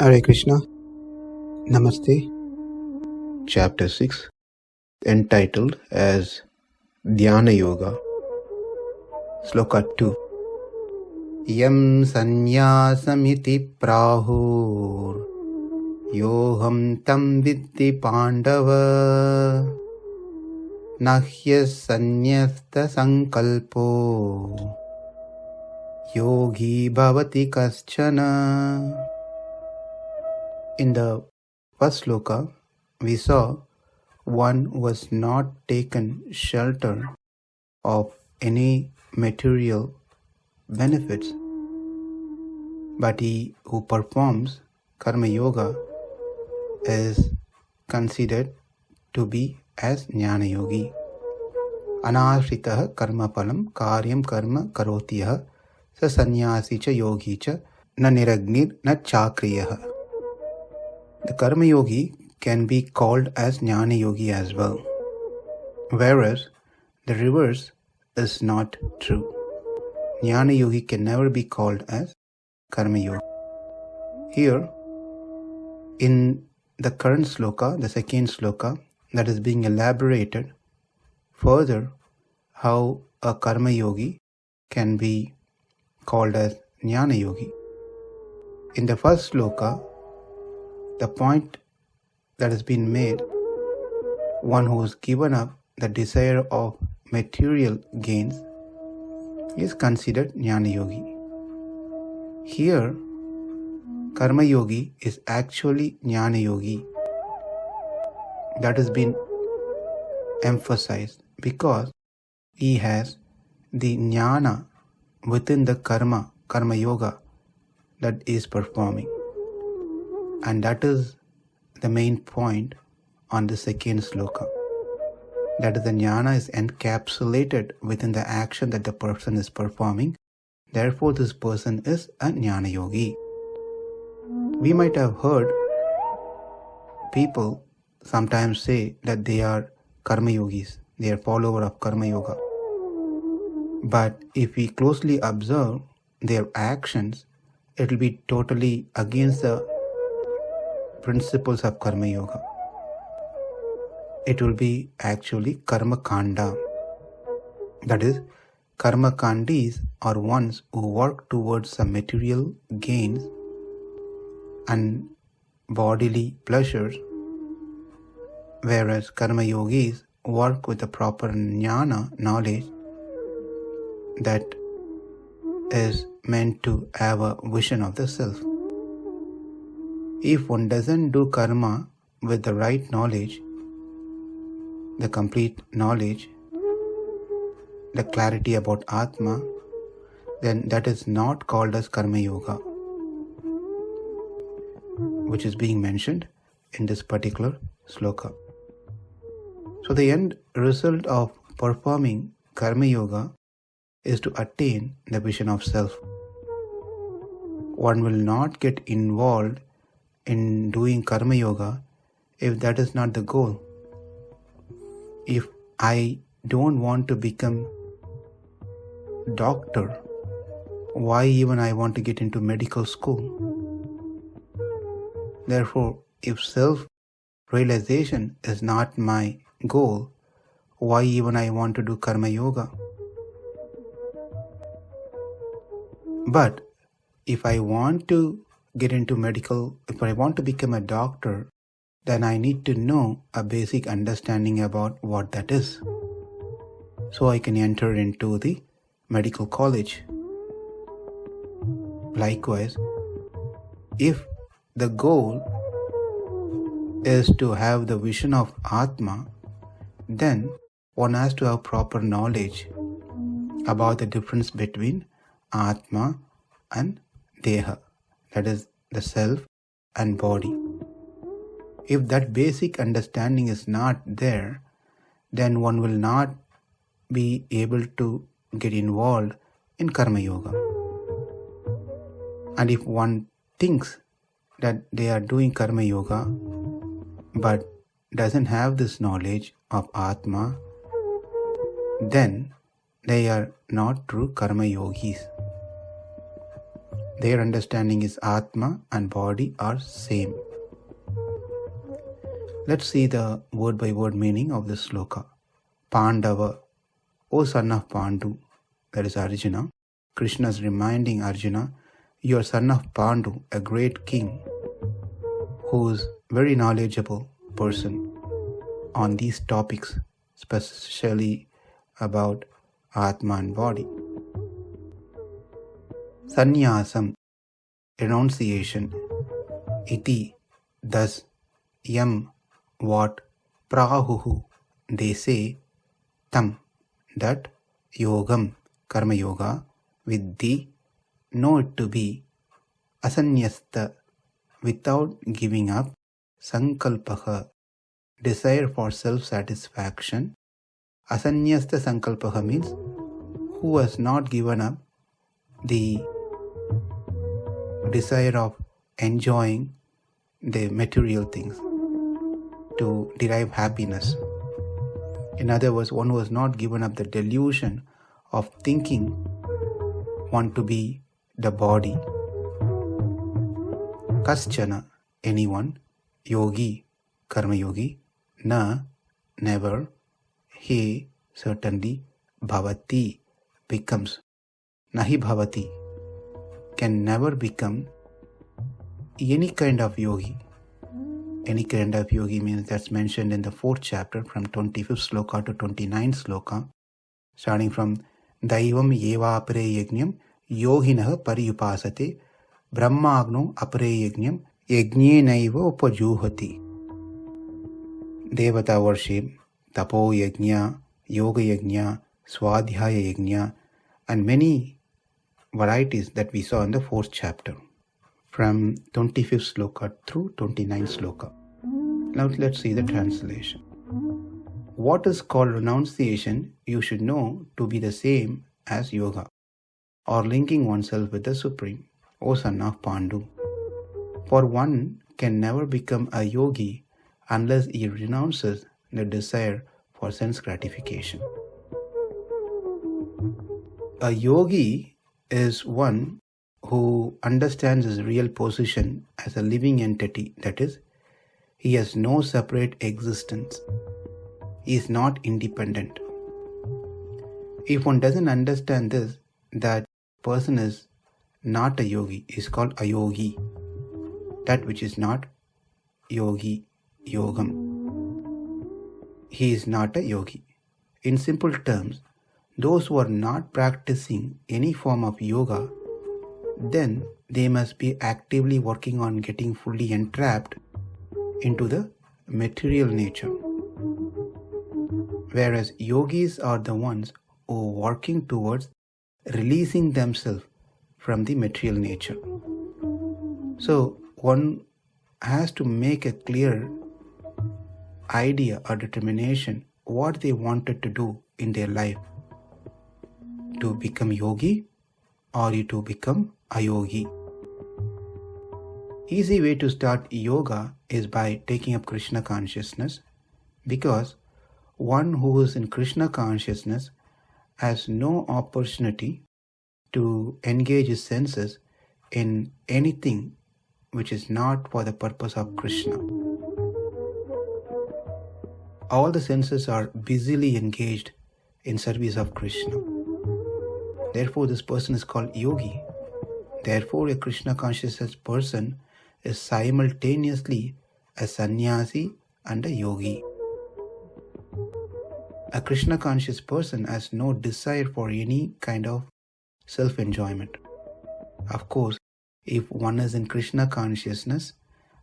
Hare Krishna. Namaste. Chapter 6, entitled as Dhyana Yoga. Sloka 2. Yam sannyāsam iti prāhur yogaṁ tam viddhi pāṇḍava asannyasta-saṅkalpo yogī bhavati kaścana. In the first sloka, we saw one was not taken shelter of any material benefits, but he who performs karma yoga is considered to be as jnana yogi. Anāśritah karma phalam karyam karma karotiyah sa sannyāsi cha yogi cha na niragnir na chakriyah. The karma yogi can be called as jnana yogi as well, whereas the reverse is not true. Jnana yogi can never be called as karma yogi. Here, in the current sloka, the second sloka, that is being elaborated further how a karma yogi can be called as jnana yogi. In the first sloka, the point that has been made, one who has given up the desire of material gains is considered jnana yogi. Here, karma yogi is actually jnana yogi. That has been emphasized because he has the jnana within the karma yoga that is performing. And that is the main point on the second sloka. That is, the jnana is encapsulated within the action that the person is performing. Therefore, this person is a jnana yogi. We might have heard people sometimes say that they are karma yogis, they are follower of karma yoga. But if we closely observe their actions, it will be totally against the principles of karma yoga. It will be actually karma kanda. That is, karma kandis are ones who work towards some material gains and bodily pleasures, whereas karma yogis work with the proper jnana knowledge that is meant to have a vision of the self. If one doesn't do karma with the right knowledge, the complete knowledge, the clarity about Atma, then that is not called as karma yoga, which is being mentioned in this particular sloka. So the end result of performing karma yoga is to attain the vision of self. One will not get involved in doing karma yoga if that is not the goal. If I don't want to become doctor, why even I want to get into medical school? Therefore, if self-realization is not my goal, why even I want to do karma yoga? But if I want to get into medical, if I want to become a doctor, then I need to know a basic understanding about what that is, so I can enter into the medical college. Likewise, if the goal is to have the vision of Atma, then one has to have proper knowledge about the difference between Atma and Deha, that is the self and body. If that basic understanding is not there, then one will not be able to get involved in karma yoga. And if one thinks that they are doing karma yoga but doesn't have this knowledge of Atma, then they are not true karma yogis. Their understanding is Atma and body are same. Let's see the word by word meaning of this sloka. Pāṇḍava, O son of Pāṇḍu, that is Arjuna. Krishna is reminding Arjuna, you are son of Pāṇḍu, a great king who is very knowledgeable person on these topics, especially about Atma and body. Sannyāsam, renunciation. Iti, thus, yam, what, prāhur, they say, tam, that, yogaṁ, karma yoga, viddhi, know it to be, asannyasta, without giving up, saṅkalpaha, desire for self-satisfaction. Asannyasta-saṅkalpo means who has not given up the desire of enjoying the material things to derive happiness. In other words, one who has not given up the delusion of thinking one to be the body. Kaścana, anyone, yogī, karma yogi, na, never, he, certainly, bhavati, becomes, nahi bhavati, can never become any kind of yogi. Any kind of yogi means that's mentioned in the 4th chapter from 25th sloka to 29th sloka, starting from Daivam eva apare yajñam yoginah pariyupasate brahmagno apare yajñam yajñenaiva upajuhati. Devata worship, tapo yajña, yoga yajña, swadhyaya yajña, and many varieties that we saw in the 4th chapter from 25th sloka through 29th sloka. Now let's see the translation. What is called renunciation, you should know to be the same as yoga, or linking oneself with the Supreme, O son of Pāṇḍu. For one can never become a yogi unless he renounces the desire for sense gratification. A yogi is one who understands his real position as a living entity, that is, he has no separate existence. He is not independent. If one doesn't understand this, that person is not a yogi, is called ayogi. That which is not yogi, yogaṁ. He is not a yogi. In simple terms, those who are not practicing any form of yoga, then they must be actively working on getting fully entrapped into the material nature. Whereas yogis are the ones who are working towards releasing themselves from the material nature. So one has to make a clear idea or determination what they wanted to do in their life. To become yogi or to become a yogi. Easy way to start yoga is by taking up Krishna consciousness, because one who is in Krishna consciousness has no opportunity to engage his senses in anything which is not for the purpose of Krishna. All the senses are busily engaged in service of Krishna. Therefore, this person is called yogi. Therefore, a Krishna consciousness person is simultaneously a sannyasi and a yogi. A Krishna conscious person has no desire for any kind of self-enjoyment. Of course, if one is in Krishna consciousness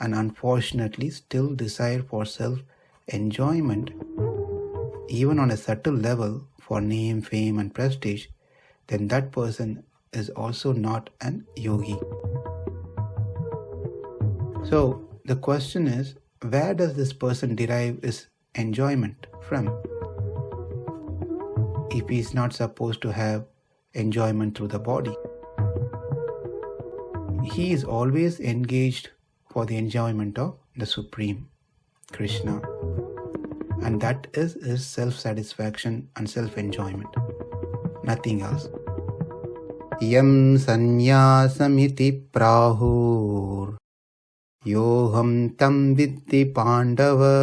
and unfortunately still desire for self-enjoyment, even on a subtle level for name, fame and prestige, then that person is also not an yogi. So the question is, where does this person derive his enjoyment from? If he is not supposed to have enjoyment through the body, he is always engaged for the enjoyment of the Supreme, Krishna. And that is his self-satisfaction and self-enjoyment, nothing else. यं sannyāsamiti prāhur yogaṁ tam viddhi pāṇḍava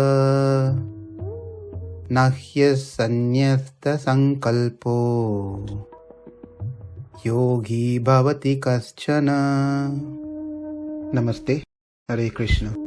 asannyasta-saṅkalpo yogī bhavati kaścana. Namaste. Hare Krishna.